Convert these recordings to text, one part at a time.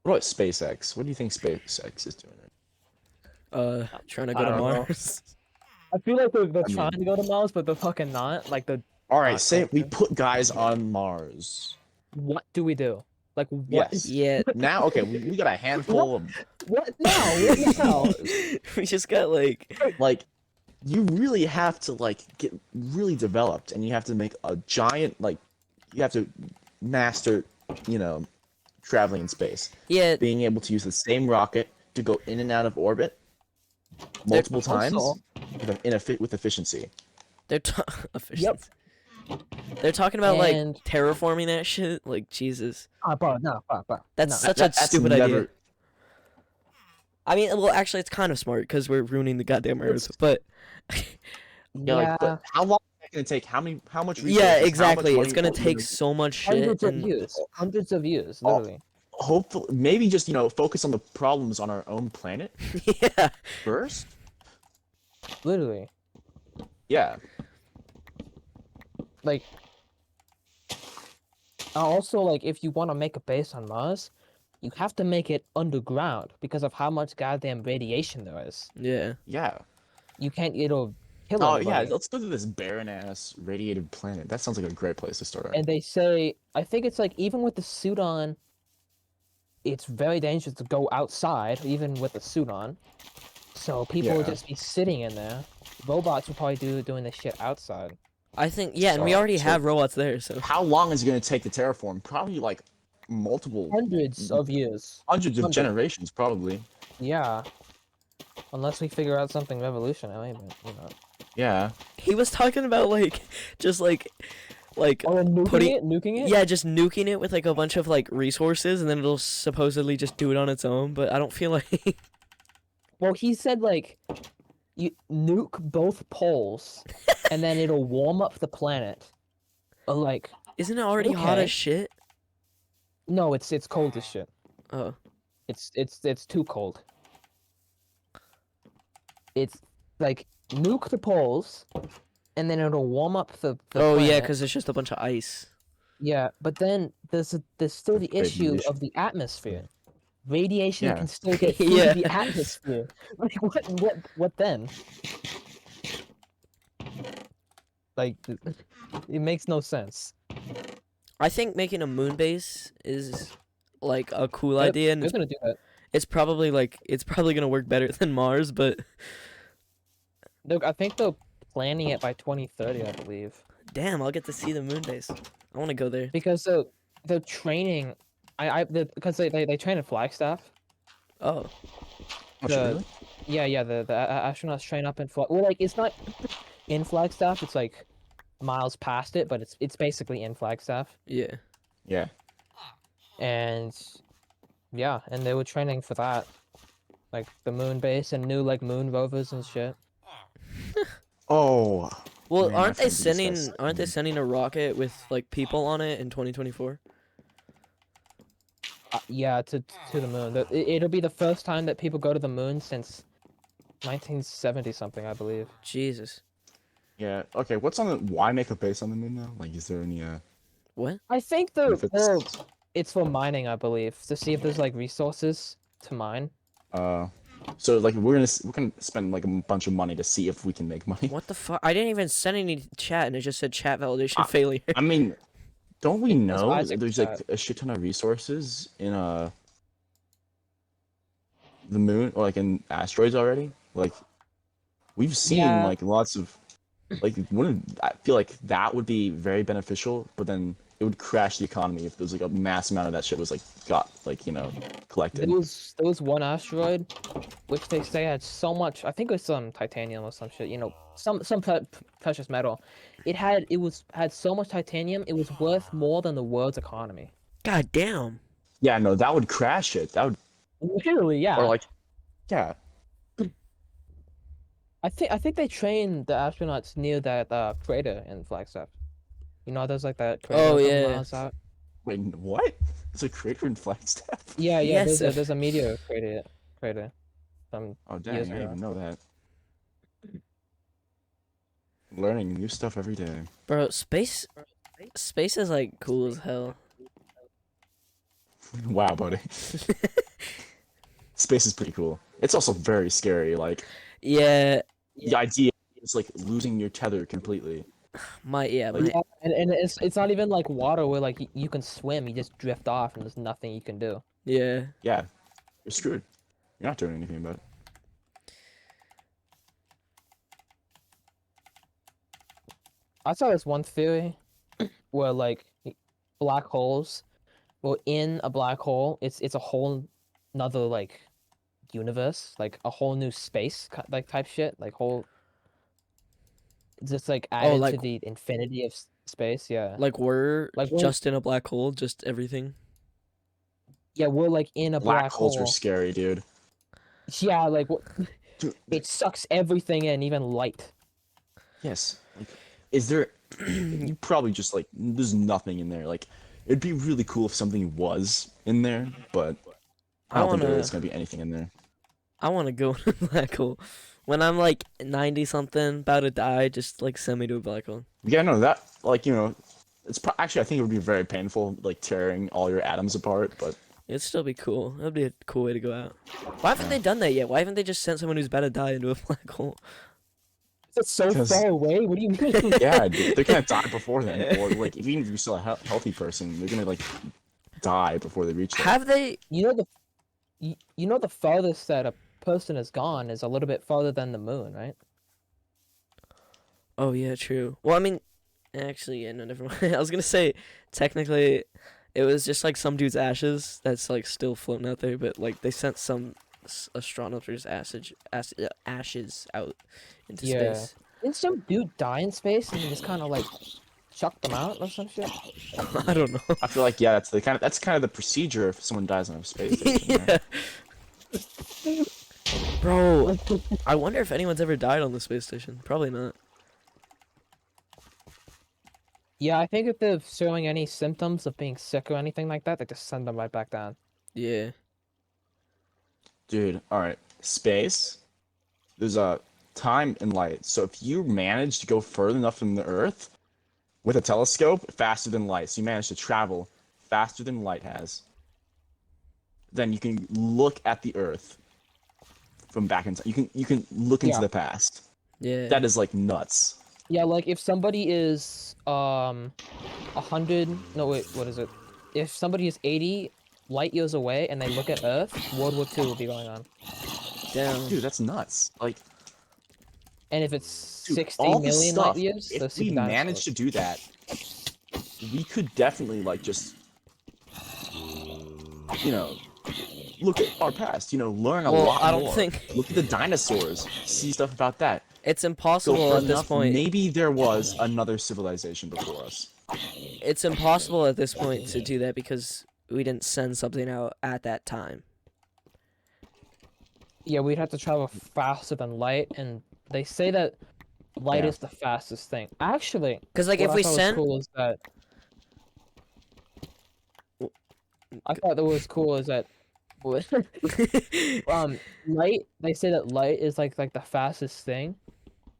What about SpaceX? What do you think SpaceX is doing? Trying to I go to don't know. Mars. I feel like they're I trying mean, to go to Mars, but they're fucking not. Like they're all right, not say going we to. put guys on Mars. What do we do? Like what? Yes. Yeah. Now, okay, we got a What? handful of What now? What now? We just got like like you really have to like get really developed and you have to make a giant like you have to master, you know, traveling in space. yeah, Being able to use the same rocket to go in and out of orbit multiple times Also, with efficiency. they're yep. efficient. They're talking about like And terraforming that shit. Like Jesus, bro, no, bro, that's no. such a That's stupid never idea. I mean, well, actually, it's kind of smart because we're ruining the goddamn Earth. It's But yeah, like, yeah, but how long is that gonna take? How much yeah, resources? How much exactly. It's money gonna are we take gonna so much shit, and hundreds of years, oh, literally, hopefully maybe just focus on the problems on our own planet yeah, first? literally. Yeah. Like, also, like, if you want to make a base on Mars, you have to make it underground because of how much goddamn radiation there is. yeah. Yeah. You can't, it'll kill Oh yeah, everybody. let's go to this barren ass radiated planet. That sounds like a great place to start. And they say, I think it's like even with the suit on, it's very dangerous to go outside, even with the suit on. So people will Yeah. just be sitting in there. Robots will probably doing this shit outside. I think yeah, and we So, already have robots there, so how long is it gonna take to terraform? Probably like multiple Hundreds of years. hundreds of Hundreds. generations, probably. Yeah. Unless we figure out something revolutionary, but Yeah. he was talking about like just like Oh, and putting nuking it? yeah, just nuking it with like a bunch of like resources, and then it'll supposedly just do it on its own. But I don't feel like Well, he said like you nuke both poles, and then it'll warm up the planet. Like isn't it already hot Okay. as shit? no, it's cold as shit. Oh, It's too cold. It's like nuke the poles, and then it'll warm up the oh yeah, planet. because it's just a bunch of ice. Yeah, but then there's still the issue Radiation. of the atmosphere. Radiation Yeah. can still get through Yeah. the atmosphere. Like what then? Like it makes no sense. I think making a moon base is like a cool Yep, idea, and they're gonna do that. it's probably gonna work better than Mars, but I think they're planning it by 2030, I believe. damn, I'll get to see the moon base. I want to go there. Because the training, because they train in Flagstaff. Oh, Oh, shit, The really? yeah, the astronauts train up in Flag. Well, like it's not in Flagstaff. It's like miles past it, but it's basically in Flagstaff. yeah. Yeah. And yeah, and they were training for that, like the moon base and new like moon rovers and shit. Oh. Well, Man, my aren't they friend did this sending a rocket with like people on it in 2024? Yeah, to the moon. It'll be the first time that people go to the moon since 1970 something, I believe. Jesus. Yeah. Okay. What's on the? Why make a base on the moon now? Like, is there any What? I think benefits? it's for mining, I believe, to see if there's like resources to mine. So like we're gonna spend like a bunch of money to see if we can make money. What the fuck? I didn't even send any chat, and it just said chat validation Ah. failure. I mean, don't we know Isaac there's chat. like a shit ton of resources in the moon or like in asteroids already? Like we've seen Yeah. like lots of like I feel like that would be very beneficial, but then it would crash the economy if there was like a mass amount of that shit was like got like collected. There was one asteroid, which they say had so much. I think it was some titanium or some shit. Some precious metal. Had so much titanium. It was worth more than the world's economy. God damn. Yeah, no, that would crash it. That would Literally, yeah. or like yeah. I think they trained the astronauts near that crater in Flagstaff. There's like that crater Oh, a couple yeah. miles out. Wait, what? There's a crater in Flagstaff? Yeah, Yes, there's a meteor crater. Oh dang, I Years didn't ago. even know that. Learning new stuff every day. Bro, space is like cool as hell. Wow, buddy. Space is pretty cool. It's also very scary. Like Yeah, the idea is like losing your tether completely. my yeah, Like- my Yeah, and it's not even like water where like you can swim, you just drift off and there's nothing you can do. yeah. Yeah, you're screwed. You're not doing anything about it. I saw this one theory where like black holes, well, in a black hole, it's a whole another like universe, like a whole new space like type shit, like whole just like added to like- the infinity of space. Yeah, Like we're Like, when- just in a black hole, just everything. yeah, we're like in a Black black holes are hole. scary, dude. Yeah, like Dude, it sucks everything in, even light. yes. Like, is there? You probably just like there's nothing in there. Like, it'd be really cool if something was in there, but I don't think wanna- there's gonna be anything in there. I want to go in a black hole. When I'm like 90 something, about to die, just like send me to a black hole. Yeah, no, that like it's actually I think it would be very painful, like tearing all your atoms apart. But It'd still be cool. That'd be a cool way to go out. Why haven't they done that yet? Why haven't they just sent someone who's about to die into a black hole? It's so 'Cause- far away. What do you mean? yeah, they're gonna die before then, or like even if you're still a healthy person, they're gonna like die before they reach that. Have they? You know the farthest that a person has gone is a little bit farther than the moon, right? Oh yeah, true. Well, I mean, actually, yeah, no, never mind. I was gonna say, technically, it was just like some dude's ashes that's like still floating out there, but like they sent some astronomers' ashes out into Yeah. space. Didn't some dude die in space and he just kind of like chucked them out or some shit? I don't know. I feel like that's kind of the procedure if someone dies on a space station. right? Yeah. Bro, I wonder if anyone's ever died on the space station. Probably not. Yeah, I think if they're showing any symptoms of being sick or anything like that, they just send them right back down. Yeah. Dude, all right, space. There's a time and light. So if you manage to go further enough from the Earth with a telescope, faster than light, so you manage to travel faster than light has, then you can look at the Earth from back in time. You can look into Yeah. the past. Yeah. That is like nuts. Yeah, like if somebody is 100, no wait, what is it? If somebody is 80 light years away and they look at Earth, World War II will be going on. Down. Dude, that's nuts. Like, And if it's dude, 60 all this million stuff, light years, they're if we super managed to do that, we could definitely like just look at our past, learn a Well, lot I don't more. think- Look at the dinosaurs, see stuff about that. It's Go impossible further at this enough, point. maybe there was another civilization before us. It's impossible at this point to do that because we didn't send something out at that time. Yeah, we'd have to travel faster than light, and they say that light Yeah. is the fastest thing. Actually, Because like if what I we thought was sent, cool is that I thought that was cool is that light. They say that light is like the fastest thing,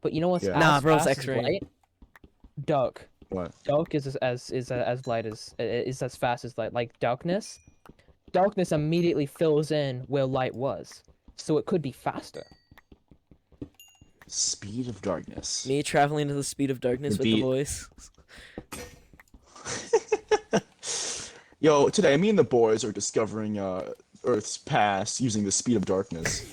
but you know what's Yeah. as Nah, bro, it's fast as X-ray. light? Dark. What? Dark is as light is as fast as light. Like darkness, darkness immediately fills in where light was, so it could be faster. Speed of darkness. me traveling to the speed of darkness Would with the be- boys. Yo, today me and the boys are discovering Earth's past using the speed of darkness.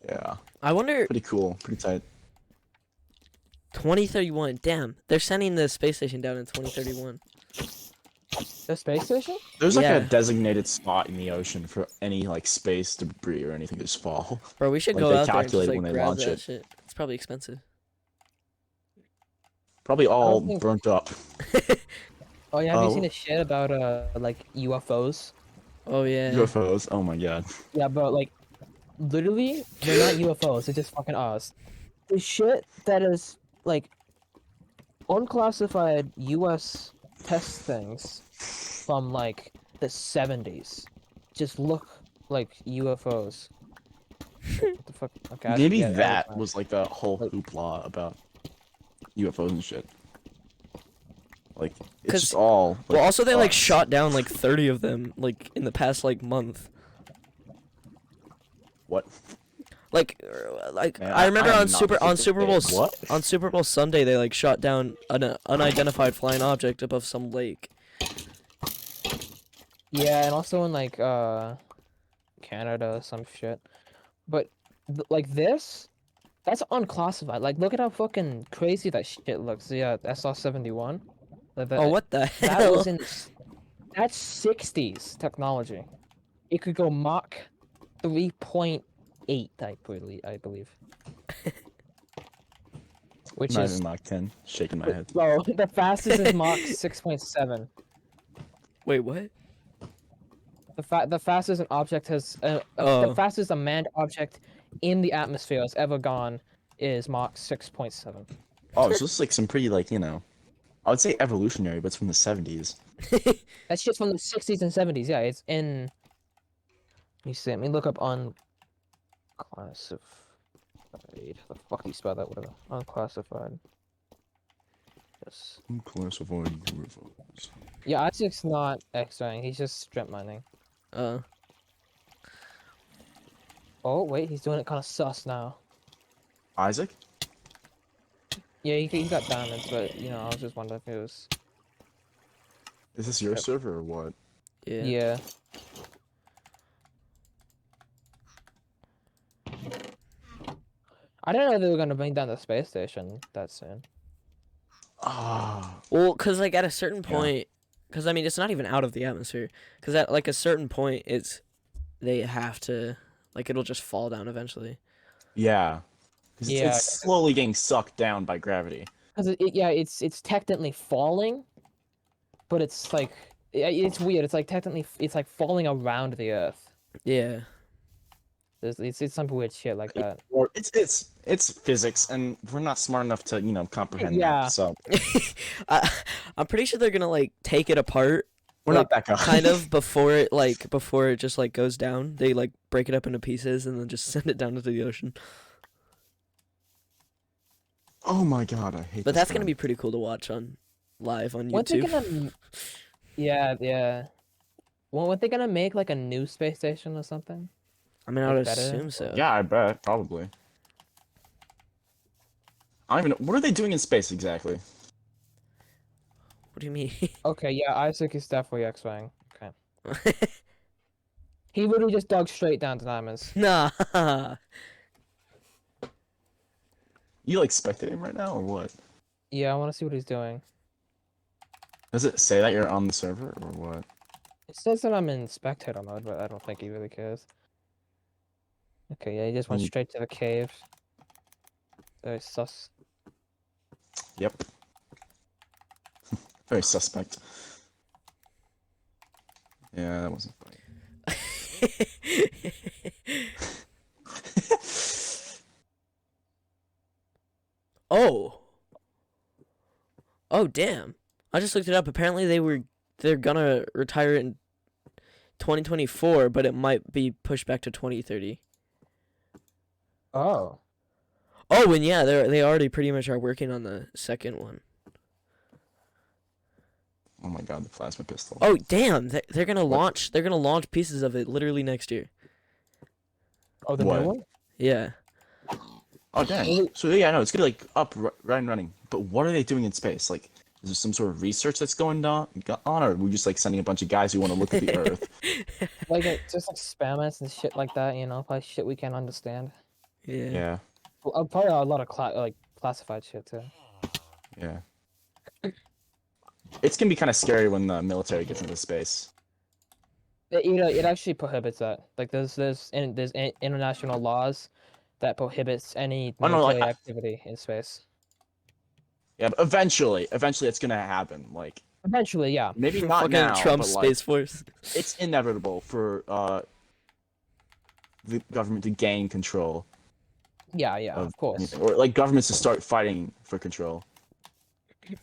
Yeah, I wonder, pretty cool, pretty tight. 2031. Damn, they're sending the space station down in 2031. The space station? There's like Yeah. a designated spot in the ocean for any like space debris or anything to just fall. Bro, we should Like, go they out there and just calculate like when they grab launch that it. shit. It's probably expensive. Probably all think- burnt up. Oh yeah, have you Oh. seen the shit about like UFOs? Oh yeah. UFOs. Oh my god. Yeah, but like literally they're not UFOs, they're just fucking us. The shit that is like unclassified US test things from like the 70s just look like UFOs. What the fuck? Okay, I should Maybe get that it. was like the whole Like- hoopla about UFOs and shit. Like it's 'Cause- just all. Like, Well, also they like us. shot down like 30 of them like in the past like month. What? Like Man, I remember am on not Super Bowl what? on Super Bowl Sunday they like shot down an unidentified flying object above some lake. Yeah, and also in like Canada or some shit. But like this, that's unclassified. Like look at how fucking crazy that shit looks. Yeah, SR-71. Oh, what the That hell? was in that's 60s technology. It could go Mach 3.8, I believe. Which Not is even Mach 10. Shaking my head. well, the fastest is Mach 6.7. Wait, what? The fastest an object has the Oh. fastest a manned object in the atmosphere has ever gone is Mach 6.7. Oh, so this is like some pretty like I would say evolutionary, but it's from the 70s. That shit's from the 60s and 70s. Yeah, it's in. Let me see. Let me look up unclassified. The fuck you spell that? Whatever. Unclassified. Yes. Unclassified UFOs. Yeah, Isaac's not X-raying. He's just strip mining. Uh. Oh wait, he's doing it kind of sus now. Isaac? Yeah, he got diamonds, but you know, I was just wondering if it was. Is this your server or what? Yeah. Yeah. I didn't know they were gonna bring down the space station that soon. Ah. Well, cause like at a certain Yeah. point, cause I mean it's not even out of the atmosphere. Cause at like a certain point, they have to like it'll just fall down eventually. Yeah. 'Cause Yeah. It's slowly getting sucked down by gravity. Because yeah, it's technically falling, but it's like it's weird. It's like technically it's like falling around the Earth. Yeah. It's some weird shit like that. Or it's physics, and we're not smart enough to comprehend Yeah. that. So I'm pretty sure they're gonna like take it apart we're not that guy. kind of before it just like goes down. They like break it up into pieces and then just send it down into the ocean. Oh my god, I hate. But this that's gonna gun. be pretty cool to watch on live on Weren't they YouTube. gonna? Yeah, yeah. Well, weren't they gonna make like a new space station or something? I mean, I would better? assume so. Yeah, I bet probably. I don't even know what are they doing in space exactly. What do you mean? Okay, yeah, Isaac is definitely X-Wing. Okay. He literally just dug straight down to diamonds. Nah. You like spectating right now or what? Yeah, I want to see what he's doing. Does it say that you're on the server or what? It says that I'm in spectator mode, but I don't think he really cares. Okay, yeah, he just went Mm. straight to the cave. Very sus. Yep. Very suspect. Yeah, that wasn't funny. Oh. Oh, damn. I just looked it up. Apparently they're gonna retire it in 2024, but it might be pushed back to 2030. Oh. Oh, and yeah, they already pretty much are working on the second one. Oh my god, the plasma pistol. Oh, damn. They're gonna What? launch pieces of it literally next year. Oh, the What? new one? Yeah. Oh dang. Really? So yeah, no, it's gonna like up right and running. But what are they doing in space? Like, is there some sort of research that's going on, or are we just like sending a bunch of guys who want to look at the Earth? Like, just experiments and shit like that, you know? Probably shit we can't understand. Yeah. Yeah, Well, probably a lot of classified shit, too. yeah. It's gonna be kind of scary when the military gets into space. It actually prohibits that. Like, there's international laws that prohibits any Oh, no, like, military activity in space. Yeah, but eventually it's gonna happen. Like, Eventually, yeah. maybe not Fucking now, Trump but like, Space Force. it's inevitable for the government to gain control Yeah, yeah, of course. anything, or like governments to start fighting for control.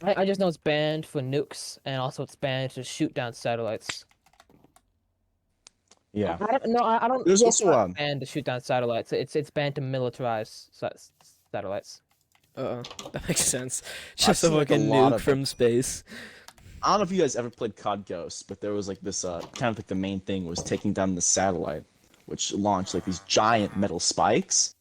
I just know it's banned for nukes, and also it's banned to shoot down satellites. Yeah. I don't. There's it's also, not banned to shoot down satellites. It's banned to militarize satellites. That makes sense. I've Just a seen, like, a fucking lot nuke of, from space. I don't know if you guys ever played COD Ghost, but there was like this kind of like the main thing was taking down the satellite, which launched like these giant metal spikes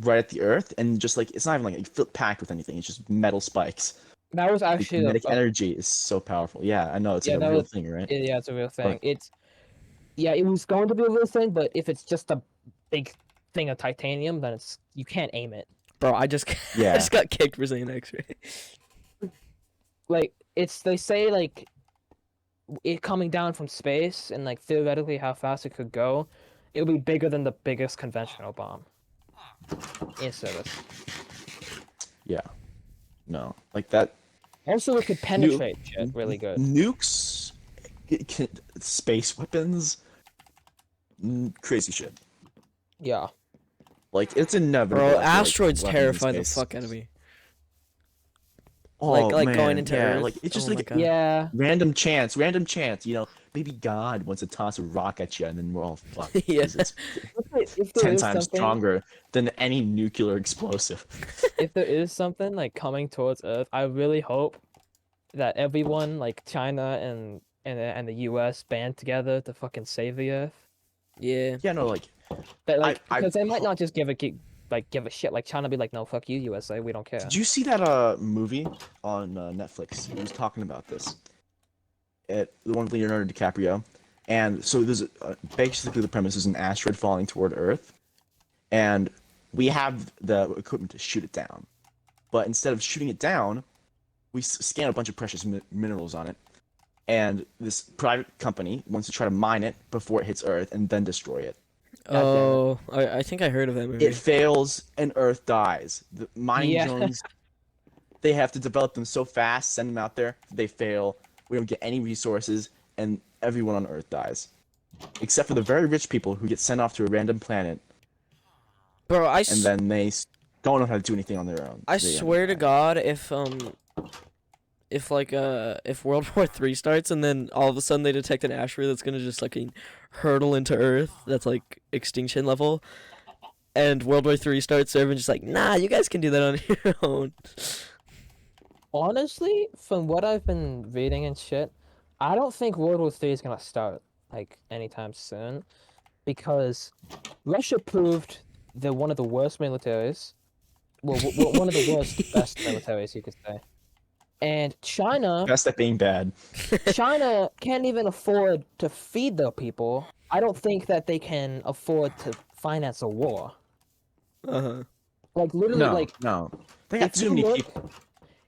right at the Earth, and just like it's not even like you feel packed with anything. It's just metal spikes. That was The actually kinetic energy is so powerful. Yeah, I know it's yeah, like a that real was thing, right? yeah, it's a real thing. But- It was going to be a real thing, but if it's just a big thing of titanium, then you can't aim it. Bro, I just I Yeah. just got kicked for saying X-ray. Like they say like it coming down from space and like theoretically how fast it could go, it would be bigger than the biggest conventional bomb in service. Yeah. No, like that. Also, it could penetrate shit really good. Nukes, space weapons, crazy shit. Yeah. Like it's inevitable. Bro, I feel like, asteroids weapons in terrify the space. fuck out of me. Oh, like man, going into yeah, Earth. like it's just Oh my like God. Yeah. random chance. You know, maybe God wants to toss a rock at you, and then we're all fucked. Yeah. 'cause it's If there 10 is times something, stronger than any nuclear explosive. if there is something like coming towards Earth, I really hope that everyone like China and the US band together to fucking save the Earth. Yeah. Yeah, no, like That like I- because they might not just give a shit. Like China be like, no, fuck you, USA, we don't care. did you see that movie on Netflix? It was talking about this. The one with Leonardo DiCaprio, and so there's basically the premise is an asteroid falling toward Earth, and we have the equipment to shoot it down, but instead of shooting it down, we scan a bunch of precious minerals on it, and this private company wants to try to mine it before it hits Earth and then destroy it. damn it. Oh, I think I heard of that movie. It fails and Earth dies. The mining Yeah. drones, they have to develop them so fast, send them out there, they fail. We don't get any resources, and everyone on Earth dies. Except for the very rich people who get sent off to a random planet, Bro, and then they don't know how to do anything on their own. I They end up swear to dying. God, if World War III starts and then all of a sudden they detect an asteroid that's gonna just like hurtle into Earth, that's like extinction level, and World War III starts, so everyone's just like, nah, you guys can do that on your own. Honestly, from what I've been reading and shit, I don't think World War III is gonna start like anytime soon, because Russia proved they're one of the worst militaries. Well, one of the worst, best militaries, you could say. And China Best at being bad. China can't even afford to feed their people. I don't think that they can afford to finance a war. Uh-huh. Like literally, No, like no. They got if too you many look, people.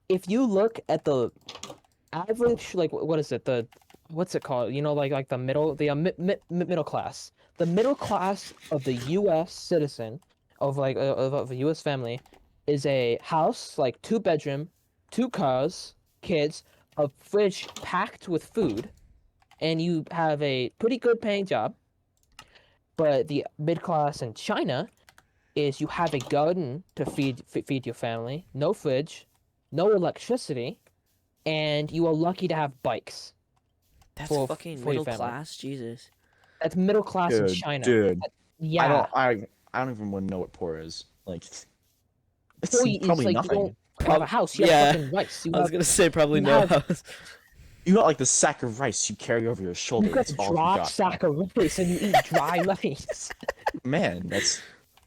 if you look at the average, like what is it? What's it called? You know, like the middle class. The middle class of the U.S. citizen of like of a U.S. family is a house like 2 bedroom, 2 cars, kids, a fridge packed with food, and you have a pretty good paying job. But the mid class in China is you have a garden to feed your family, no fridge, no electricity, and you are lucky to have bikes. That's For- fucking for your middle family. class, Jesus. That's middle class in Dude, China. dude. Yeah. I don't even want to know what poor is. Like, it's Poor is probably like you nothing. don't have a house. You Yeah. have fucking rice. You I was have, gonna say probably you no have- house. You got like the sack of rice you carry over your shoulder. you got That's a all you dry got. sack of rice and you eat dry rice. Man, that's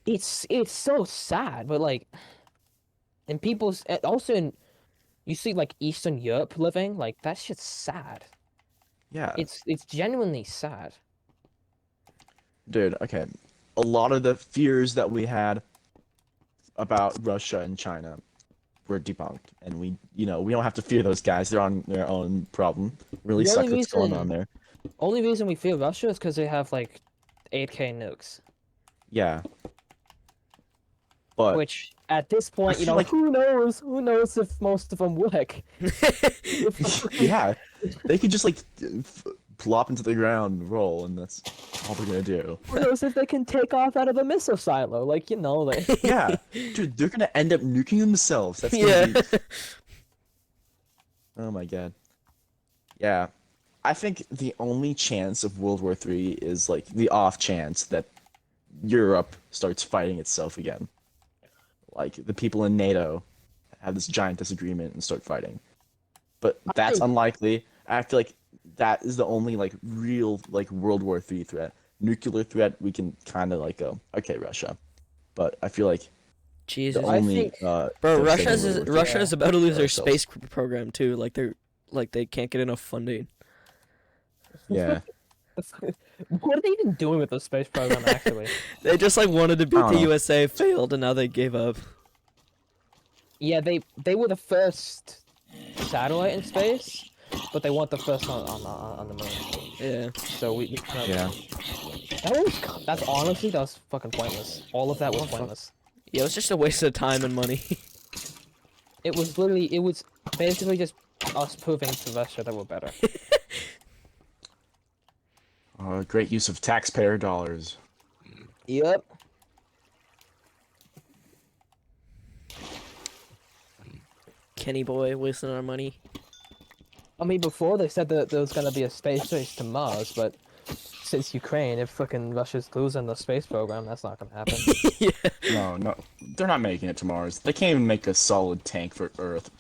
It's so sad, but like, and people's also in, you see like Eastern Europe living like that shit's sad. yeah. It's genuinely sad. Dude, okay. A lot of the fears that we had about Russia and China were debunked, and we don't have to fear those guys. They're on their own problem. Really The suck only what's going reason- on there. Only reason we fear Russia is because they have like 8K nukes, Yeah. But which at this point, you feel know, like- who knows? Who knows if most of them work? yeah, they could just like plop into the ground and roll, and that's all they're gonna do. Who knows if they can take off out of a missile silo? Like, you know, like Yeah, dude, they're gonna end up nuking themselves. That's gonna Yeah. be... Oh my god. Yeah, I think the only chance of World War III is like the off chance that Europe starts fighting itself again. Like the people in NATO have this giant disagreement and start fighting. but that's think- unlikely. I feel like that is the only like real like World War III threat. Nuclear threat, we can kind of like go, okay, Russia, but I feel like the Jesus, I only think- bro, devastating World War III Russia is about to lose their ourselves. space program too. Like they can't get enough funding. Yeah, What are they even doing with the space program? Actually, They just like wanted to beat don't the know. USA, failed, and now they gave up. yeah, they were the first satellite in space, but they weren't the first on the moon. Yeah. So we kind of, yeah. that was fucking pointless. All of that was pointless. Yeah, it was just a waste of time and money. It was basically just us proving to Russia that we're better. Great use of taxpayer dollars. Yep. Kenny boy wasting our money. I mean, before they said that there was gonna be a space race to Mars, but since Ukraine, if fucking Russia's losing the space program, that's not gonna happen. Yeah. No, they're not making it to Mars. They can't even make a solid tank for Earth.